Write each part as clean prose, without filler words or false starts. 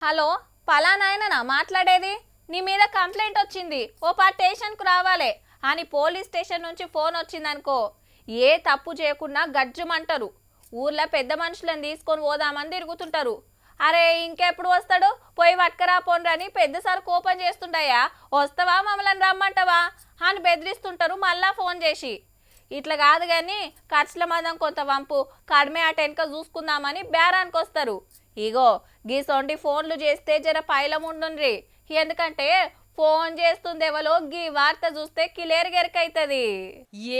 Hello, పలానాయననా మాట్లాడేది? నీ మీద కంప్లైంట్ వచ్చింది, ఓ స్టేషన్కు రావాలి అని పోలీస్ స్టేషన్ నుంచి ఫోన్ వచ్చిందనుకో, ఏ తప్పు చేయకుండా గజ్జుమంటారు. ఊర్లో పెద్ద మనుషులను తీసుకొని పోదామని తిరుగుతుంటారు. అరే ఇంకెప్పుడు వస్తాడు, పోయి పట్టుకరా పోండ్రని పెద్దసారి కోపం చేస్తుండయా. వస్తావా మమ్మల్ని రమ్మంటావా అని బెదిరిస్తుంటారు మళ్ళా ఫోన్ చేసి. ఇట్లా కాదు కానీ ఖర్చుల మందం కొంత వంపు కడిమే అట వెనక చూసుకుందామని బేరానికి వస్తారు. ఇగో గీసొంటి ఫోన్లు చేస్తే జర పైలముండుండ్రి, ఎందుకంటే ఫోన్ చేస్తుంది ఎవలో గీ వార్త చూస్తే కిలేరు గెరకైతుంది.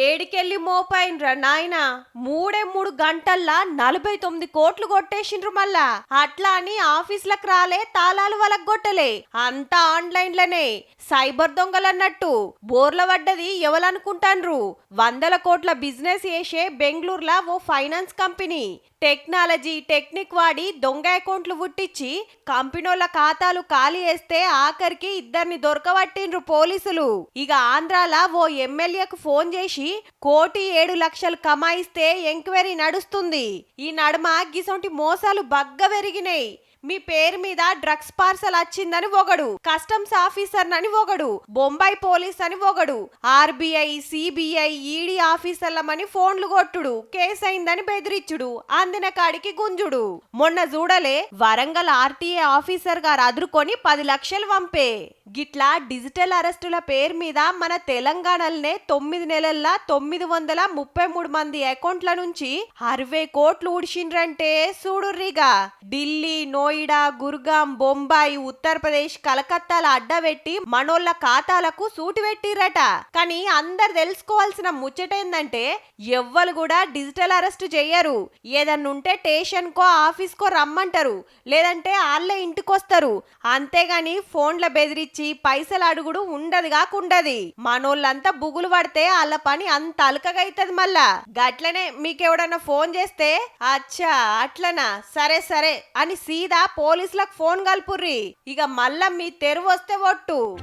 ఏడికెళ్ళి మోపాయిన్రా నాయనా, 3 గంటల్లా 49 కోట్లు కొట్టేసిండ్రు. మళ్ళా అట్లా అని ఆఫీసులకు రాలే, తాళాలు వలగొట్టలే, అంతా ఆన్లైన్లనే. సైబర్ దొంగలన్నట్టు బోర్ల పడ్డది ఎవలనుకుంటాన్రు? 100 కోట్ల బిజినెస్ చేసే బెంగళూరులా ఓ ఫైనాన్స్ కంపెనీ టెక్నాలజీ టెక్నిక్ వాడి దొంగ అకౌంట్లు పుట్టించి కంపెనీల ఖాతాలు ఖాళీ చేస్తే ఆఖరికి ఇద్దరిని దొరకబట్టిండ్రు పోలీసులు. ఇక ఆంధ్రాల ఓ ఎమ్మెల్యేకు ఫోన్ చేసి 1,07,00,000 కమాయిస్తే ఎంక్వైరీ నడుస్తుంది. ఈ నడుమ గిసొంటి మోసాలు బగ్గ పెరిగినాయి. మీ పేరు మీద డ్రగ్స్ పార్సల్ వచ్చిందని ఒకడు, కస్టమ్స్ ఆఫీసర్ అని ఒకడు, బొంబాయి పోలీస్ అని ఒకడు, ఆర్బీఐ సిబిఐ ఈడీ ఆఫీసర్లమని ఫోన్లు కొట్టుడు, కేసు అయిందని బెదిరించుడు, అందిన కాడికి గుంజుడు. మొన్న చూడలే, వరంగల్ ఆర్టీఏ ఆఫీసర్ గారు అదురుకొని 10 లక్షలు పంపే. గిట్లా డిజిటల్ అరెస్టుల పేరు మీద మన తెలంగాణలోనే 9 నెలల్లో 933 మంది అకౌంట్ల నుంచి 60 కోట్లు ఊడిచిండ్రంటే చూడుర్రిగా. ఢిల్లీ, నోయిడా, గుర్గాం, బొంబాయి, ఉత్తరప్రదేశ్, కలకత్తాల అడ్డబెట్టి మనోళ్ళ ఖాతాలకు సూటి పెట్టిర్రట. కానీ అందరు తెలుసుకోవాల్సిన ముచ్చటేందంటే ఎవ్వరు కూడా డిజిటల్ అరెస్ట్ చెయ్యరు. ఏదన్నుంటే స్టేషన్ కో ఆఫీస్ కో రమ్మంటారు, లేదంటే వాళ్ళే ఇంటికొస్తారు. అంతేగాని ఫోన్ల బెదిరించి పైసలు అడుగుడు ఉండదు కాకుండది. మనోళ్ళంతా బుగులు పడితే వాళ్ళ పని అంత అలకగైతది. మళ్ళా గట్లనే మీకెవడన్నా ఫోన్ చేస్తే అచ్చా అట్లనా సరే సరే అని సీదా పోలీసులకు ఫోన్ కలుపుర్రి. ఇక మళ్ళా మీ తెరువు వస్తే ఒట్టు.